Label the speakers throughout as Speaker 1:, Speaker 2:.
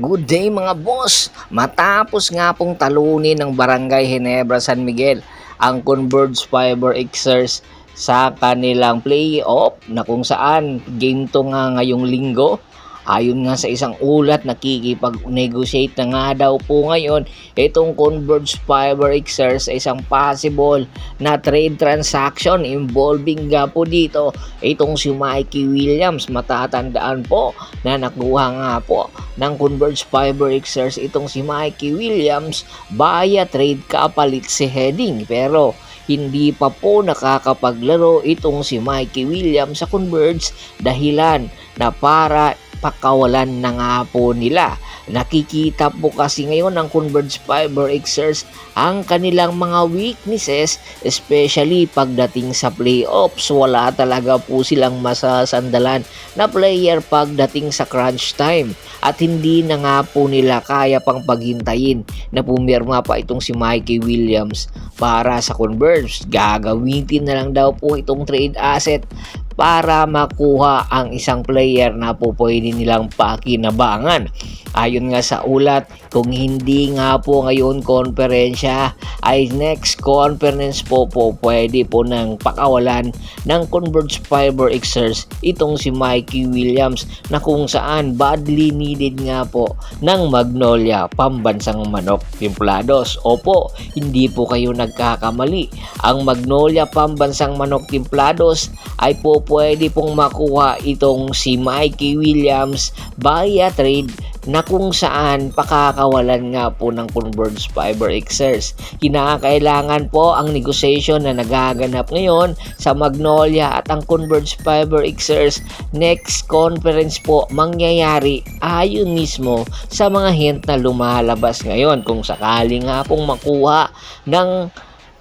Speaker 1: Good day mga boss! Matapos nga pong talunin ng Barangay Ginebra San Miguel ang Converge Fiber Xers sa kanilang playoff na kung saan game to nga ngayong linggo. Ayon nga sa isang ulat, nakikipag-negotiate na nga daw po ngayon itong Converge Fiber Xers sa isang possible na trade transaction involving nga po dito itong si Mikey Williams. Matatandaan po na nakuha nga po ng Converge Fiber Xers itong si Mikey Williams via trade kapalit si Heading, pero hindi pa po nakakapaglaro itong si Mikey Williams sa Converge dahilan na para pakawalan na nga po nila. Nakikita po kasi ngayon ng Converge Fiber Xers ang kanilang mga weaknesses, especially pagdating sa playoffs. Wala talaga po silang masasandalan na player pagdating sa crunch time, at hindi na nga po nila kaya pang paghintayin na pumirma pa itong si Mikey Williams para sa Converge. Gagamitin na lang daw po itong trade asset para makuha ang isang player na po pwede nilang pakinabangan. Ayon nga sa ulat, kung hindi nga po ngayon konferensya, ay next conference po pwede po nang pakawalan ng Converge Fiber Xers itong si Mikey Williams, na kung saan badly needed nga po ng Magnolia Pambansang Manok Timplados. Opo, hindi po kayo nagkakamali. Ang Magnolia Pambansang Manok Timplados ay po pwede pong makuha itong si Mikey Williams via trade, na kung saan pakakawalan nga po ng Converge Fiber Xers. Kinakailangan po ang negotiation na nagaganap ngayon sa Magnolia at ang Converge Fiber Xers. Next conference po mangyayari ayon mismo sa mga hint na lumalabas ngayon. Kung sakali nga pong makuha ng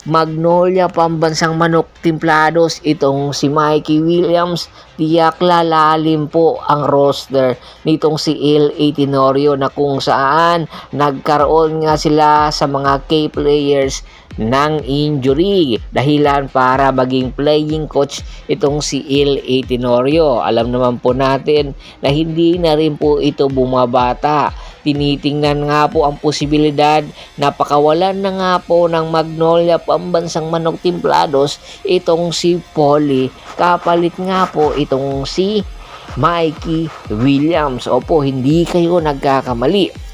Speaker 1: Magnolia Pambansang Manok Timplados itong si Mikey Williams, tiyak lalalim po ang roster nitong si L.A. Tenorio, na kung saan nagkaroon nga sila sa mga key players ng injury dahilan para maging playing coach itong si L.A. Tenorio. Alam naman po natin na hindi na rin po ito bumabata. Tinitingnan nga po ang posibilidad na pakawalan na nga po ng Magnolia Pambansang Manok Timplados itong si Polly, kapalit nga po itong si Mikey Williams. Opo, hindi kayo nagkakamali.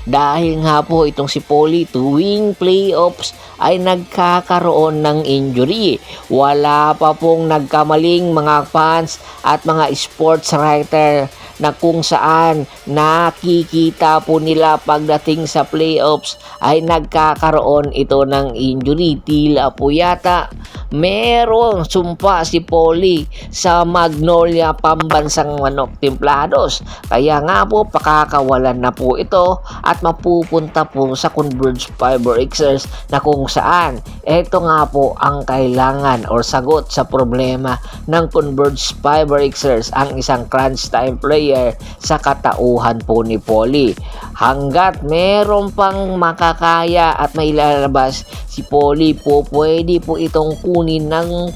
Speaker 1: Dahil nga po itong si Polly tuwing playoffs ay nagkakaroon ng injury. Wala pa pong nagkamaling mga fans at mga sports writer na kung saan nakikita po nila pagdating sa playoffs ay nagkakaroon ito ng injury. Tila po yata merong sumpa si Polly sa Magnolia Pambansang Manok Timplados. Kaya nga po pakakawalan na po ito at mapupunta po sa Converge Fiber Xers, na kung saan ito nga po ang kailangan or sagot sa problema ng Converge Fiber Xers, ang isang crunch time player sa katauhan po ni Polly. Hanggat meron pang makakaya at mailalabas si Polly po, pwede po itong kunin ng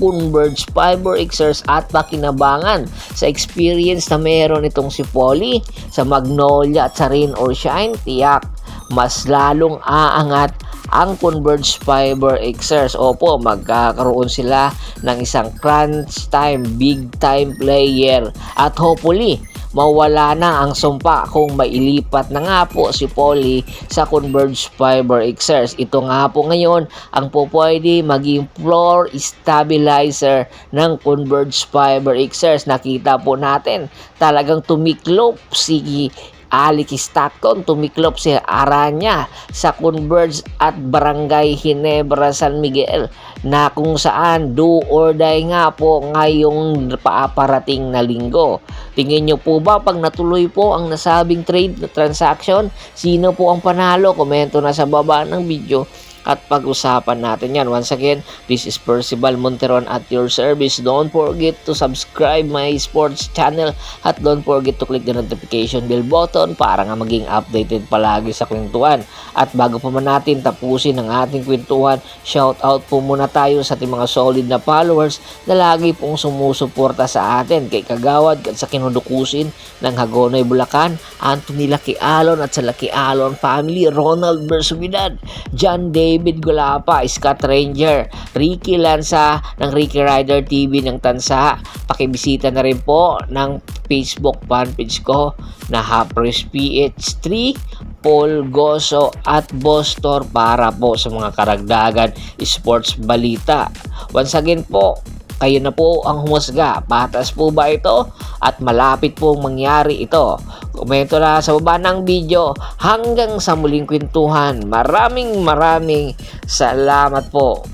Speaker 1: Converge Fiber Xers at pakinabangan sa experience na meron itong si Polly sa Magnolia at sa Rain or Shine. Tiyak mas lalong aangat ang Converge Fiber Xers. Opo, magkakaroon sila ng isang crunch time, big time player, at hopefully mawala na ang sumpa kung mailipat na nga po si Polly sa Converge Fiber Xers. Ito nga po ngayon ang pwede maging floor stabilizer ng Converge Fiber Xers. Nakita po natin talagang tumiklop si Alex Stockton, tumiklop si Aranya sa Converge at Barangay Ginebra San Miguel, na kung saan do or die nga po ngayong paaparating na linggo. Tingin nyo po ba pag natuloy po ang nasabing trade transaction, sino po ang panalo? Komento na sa baba ng video at pag-usapan natin yan. Once again, this is Percival Monteron at your service. Don't forget to subscribe my sports channel at don't forget to click the notification bell button para nga maging updated palagi sa kwentuhan. At bago pa man natin tapusin ang ating kwentuhan, shout out po muna tayo sa ating mga solid na followers na lagi pong sumusuporta sa atin, kay Kagawad at sa kinudukusin ng Hagonoy, Bulacan, Anthony Laquialon at sa Laquialon family, Ronald Bersuguidad, John David Gulapa, Scott Ranger, Ricky Lanza ng Ricky Rider TV ng Tansa. Pakibisita na rin po ng Facebook fanpage ko na Hapres PH3, Paul Goso at Bostor para po sa mga karagdagan sports balita. Once again po, kayo na po ang humusga. Patas po ba ito? At malapit pong mangyari ito. Komento na sa baba ng video. Hanggang sa muling kwentuhan. Maraming salamat po.